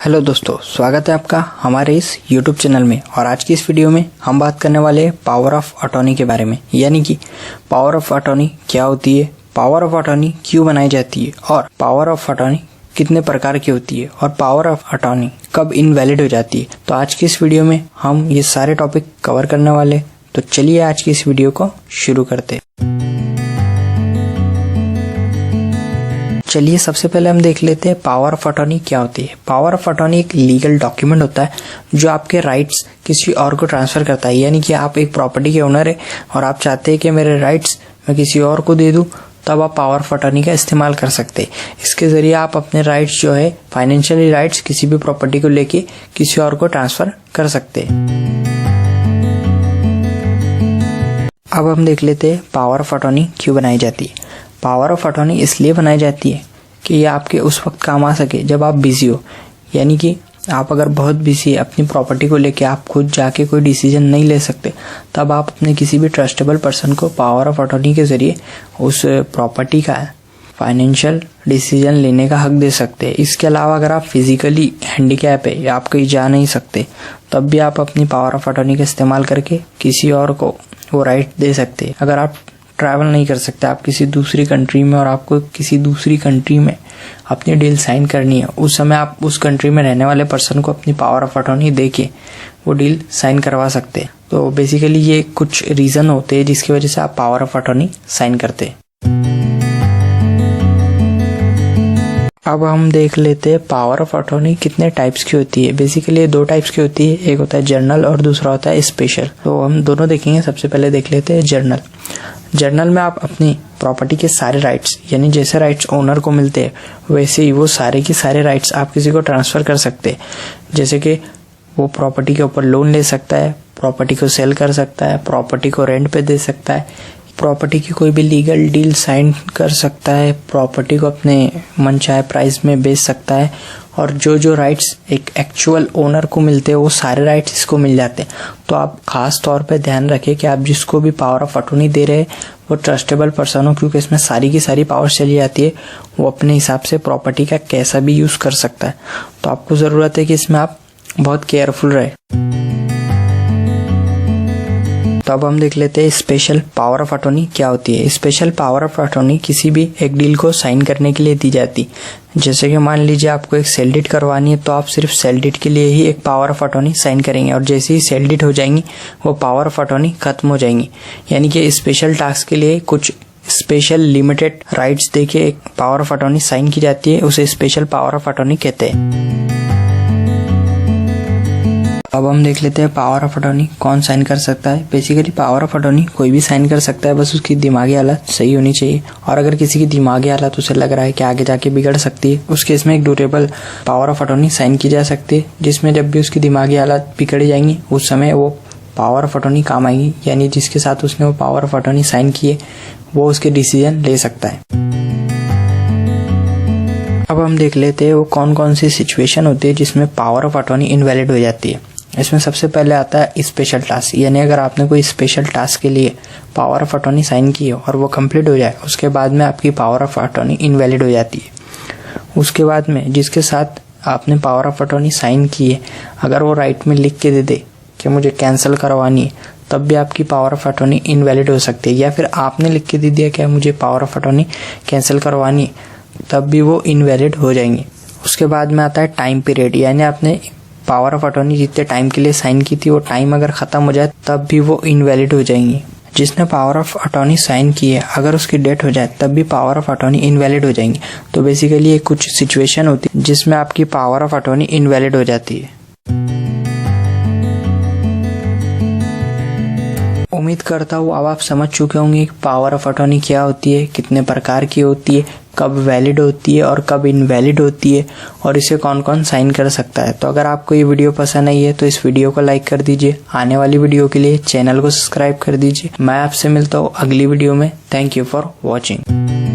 Hello दोस्तों, स्वागत है आपका हमारे इस YouTube चैनल में। और आज की इस वीडियो में हम बात करने वाले हैं पावर ऑफ अटॉर्नी के बारे में, यानी कि पावर ऑफ अटॉर्नी क्या होती है, पावर ऑफ अटॉर्नी क्यों बनाई जाती है और पावर ऑफ अटॉर्नी कितने प्रकार की होती है और पावर ऑफ अटॉर्नी कब इनवैलिड हो जाती है। तो आज की इस वीडियो में हम ये सारे टॉपिक कवर करने वाले। तो चलिए आज की इस वीडियो को शुरू करते हैं। चलिए सबसे पहले हम देख लेते हैं पावर ऑफ अटॉर्नी क्या होती है। पावर ऑफ अटॉर्नी एक लीगल डॉक्यूमेंट होता है जो आपके राइट्स किसी और को ट्रांसफर करता है। यानी कि आप एक प्रॉपर्टी के ओनर है और आप चाहते हैं कि मेरे राइट्स मैं किसी और को दे दूं, तब आप पावर ऑफ अटॉर्नी का इस्तेमाल कर सकते हैं। इसके जरिए आप अपने राइट्स जो है फाइनेंशियली राइट्स किसी भी प्रॉपर्टी को लेके किसी और को ट्रांसफर कर सकते हैं। अब हम देख लेते हैं पावर ऑफ अटॉर्नी क्यों बनाई जाती है। पावर ऑफ अटॉर्नी इसलिए बनाई जाती है कि ये आपके उस वक्त काम आ सके जब आप बिजी हो। यानी कि आप अगर बहुत बिजी है अपनी प्रॉपर्टी को लेके, आप खुद जाके कोई डिसीजन नहीं ले सकते, तब आप अपने किसी भी ट्रस्टेबल पर्सन को पावर ऑफ अटॉर्नी के जरिए उस प्रॉपर्टी का फाइनेंशियल डिसीजन लेने का हक दे सकते हैं। इसके अलावा अगर आप फिजिकली हैंडीकैप है या आप कहीं जा नहीं सकते, तब भी आप अपनी पावर ऑफ अटॉर्नी का इस्तेमाल करके किसी और को वो राइट दे सकते हैं। अगर आप ट्रैवल नहीं कर सकते, आप किसी दूसरी कंट्री में और आपको किसी दूसरी कंट्री में अपनी डील साइन करनी है, उस समय आप उस कंट्री में रहने वाले पर्सन को अपनी पावर ऑफ अटॉर्नी दे के वो डील साइन करवा सकते हैं। तो बेसिकली ये कुछ रीजन होते हैं जिसकी वजह से आप पावर ऑफ अटॉर्नी साइन करते हैं। अब हम देख लेते हैं पावर ऑफ अटॉर्नी कितने टाइप्स की होती है। बेसिकली ये दो टाइप्स की होती है, एक होता है जर्नल और दूसरा होता है स्पेशल। तो हम दोनों देखेंगे। सबसे पहले देख लेते हैं जर्नल। जर्नल में आप अपनी प्रॉपर्टी के सारे राइट्स, यानी जैसे राइट्स ओनर को मिलते हैं वैसे ही वो सारे के सारे राइट्स आप किसी को ट्रांसफर कर सकते हैं। जैसे कि वो प्रॉपर्टी के ऊपर लोन ले सकता है, प्रॉपर्टी को सेल कर सकता है, प्रॉपर्टी को रेंट पे दे सकता है, प्रॉपर्टी की कोई भी लीगल डील साइन कर सकता है, प्रॉपर्टी को अपने मनचाहे प्राइस में बेच सकता है। और जो राइट्स एक एक्चुअल ओनर को मिलते हैं वो सारे राइट्स इसको मिल जाते हैं। तो आप खास तौर पे ध्यान रखें कि आप जिसको भी पावर ऑफ अटॉर्नी दे रहे हैं वो ट्रस्टेबल पर्सन हो, क्योंकि इसमें सारी की सारी पावर चली जाती है। वो अपने हिसाब से प्रॉपर्टी का कैसा भी यूज कर सकता है। तो आपको जरूरत है कि इसमें आप बहुत केयरफुल रहे। तो अब हम देख लेते हैं स्पेशल पावर ऑफ अटॉर्नी क्या होती है। स्पेशल पावर ऑफ अटॉर्नी किसी भी एक डील को साइन करने के लिए दी जाती। जैसे कि मान लीजिए आपको एक सेल डीड करवानी है, तो आप सिर्फ सेल डीड के लिए ही एक पावर ऑफ अटॉर्नी साइन करेंगे और जैसे ही सेल डीड हो जाएंगी वो पावर ऑफ अटॉर्नी खत्म हो जाएंगी। यानी कि स्पेशल टास्क के लिए कुछ स्पेशल लिमिटेड राइट्स देके एक पावर ऑफ अटॉर्नी साइन की जाती है, उसे स्पेशल पावर ऑफ अटॉर्नी कहते हैं। अब हम देख लेते हैं पावर ऑफ अटॉर्नी कौन साइन कर सकता है। बेसिकली पावर ऑफ अटॉर्नी कोई भी साइन कर सकता है, बस उसकी दिमागी हालत सही होनी चाहिए। और अगर किसी की दिमागी हालत उसे लग रहा है कि आगे जाके बिगड़ सकती है, उस केस में एक durable power of attorney sign की जा सकती है, जिसमें जब भी उसकी दिमागी हालत बिगड़ जाएंगी उस समय वो पावर ऑफ अटॉर्नी काम आएगी। यानी जिसके साथ उसने वो पावर ऑफ अटॉर्नी साइन की है वो उसके डिसीजन ले सकता है। अब हम देख लेते हैं वो कौन कौन सी सिचुएशन होती है जिसमें पावर ऑफ अटॉर्नी इनवैलिड हो जाती है। इसमें सबसे पहले आता है स्पेशल टास्क। यानी अगर आपने कोई स्पेशल टास्क के लिए पावर ऑफ अटॉर्नी साइन की हो और वो कंप्लीट हो जाए, उसके बाद में आपकी पावर ऑफ अटॉर्नी इनवैलिड हो जाती है। उसके बाद में जिसके साथ आपने पावर ऑफ अटॉर्नी साइन की है, अगर वो राइट में लिख के दे दे कि मुझे कैंसिल करवानी है, तब भी आपकी पावर ऑफ अटॉर्नी इनवैलिड हो सकती है। या फिर आपने लिख के दे दिया कि मुझे पावर ऑफ अटॉर्नी कैंसिल करवानी है, तब भी वो इनवैलिड हो जाएंगे। उसके बाद में आता है टाइम पीरियड। यानी आपने पावर ऑफ अटॉर्नी जितने टाइम के लिए साइन की थी वो टाइम अगर खत्म हो जाए तब भी वो इनवैलिड हो जाएंगी। जिसने पावर ऑफ अटॉर्नी साइन की है अगर उसकी डेथ हो जाए तब भी पावर ऑफ अटॉर्नी इनवैलिड हो जाएंगी। तो बेसिकली ये कुछ सिचुएशन होती है जिसमें आपकी पावर ऑफ अटॉर्नी इनवैलिड हो जाती है। उम्मीद करता हूँ अब आप समझ चुके होंगे कि पावर ऑफ अटॉर्नी क्या होती है, कितने प्रकार की होती है, कब वैलिड होती है और कब इनवैलिड होती है और इसे कौन कौन साइन कर सकता है। तो अगर आपको ये वीडियो पसंद आई है तो इस वीडियो को लाइक कर दीजिए। आने वाली वीडियो के लिए चैनल को सब्सक्राइब कर दीजिए। मैं आपसे मिलता हूँ अगली वीडियो में। Thank you for watching.